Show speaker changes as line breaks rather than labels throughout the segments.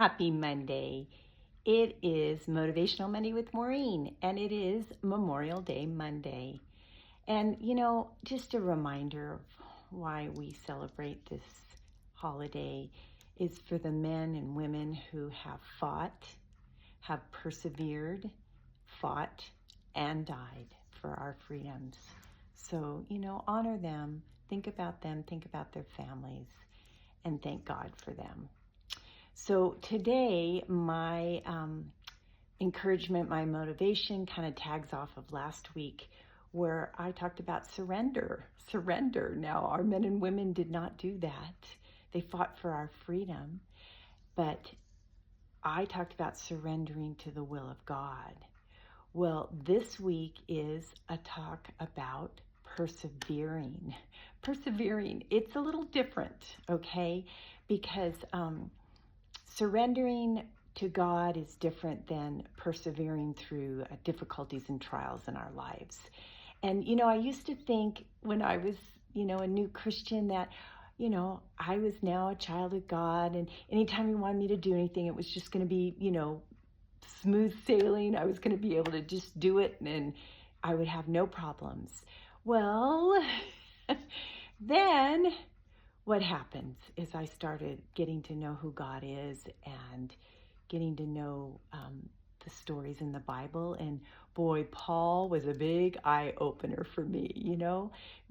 Happy Monday. It is Motivational Monday with Maureen, and it is Memorial Day Monday. And, just a reminder of why we celebrate this holiday is for the men and women who have fought, have persevered, fought, and died for our freedoms. So, honor them, think about their families, and thank God for them. So today, my encouragement, my motivation kind of tags off of last week where I talked about surrender. Surrender. Now, our men and women did not do that. They fought for our freedom. But I talked about surrendering to the will of God. Well, this week is a talk about persevering. Persevering. It's a little different, okay? Because surrendering to God is different than persevering through difficulties and trials in our lives. And, I used to think when I was, a new Christian that, I was now a child of God, and anytime He wanted me to do anything, it was just going to be, smooth sailing. I was going to be able to just do it, and I would have no problems. Well, then what happens is I started getting to know who God is and getting to know the stories in the Bible. And boy, Paul was a big eye opener for me.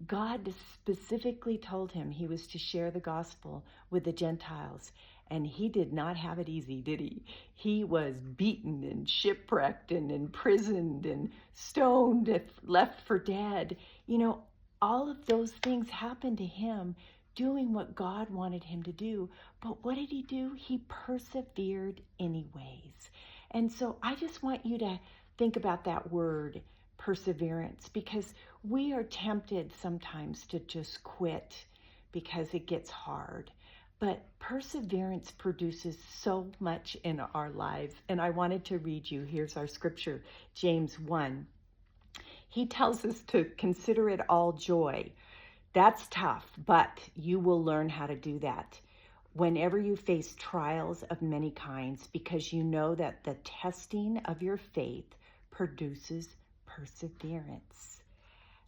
God specifically told him he was to share the gospel with the Gentiles. And he did not have it easy, did he? He was beaten and shipwrecked and imprisoned and stoned, left for dead. All of those things happened to him doing what God wanted him to do. But what did he do? He persevered anyways. And so I just want you to think about that word, perseverance, because we are tempted sometimes to just quit because it gets hard. But perseverance produces so much in our lives. And I wanted to read you, here's our scripture, James 1. He tells us to consider it all joy. That's tough, but you will learn how to do that whenever you face trials of many kinds, because you know that the testing of your faith produces perseverance.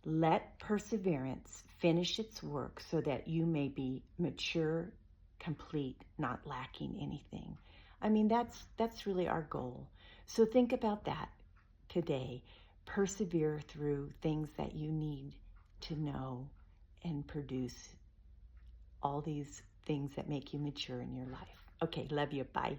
Let perseverance finish its work so that you may be mature, complete, not lacking anything. I mean, that's really our goal. So think about that today. Persevere through things that you need to know and produce all these things that make you mature in your life. Okay, love you. Bye.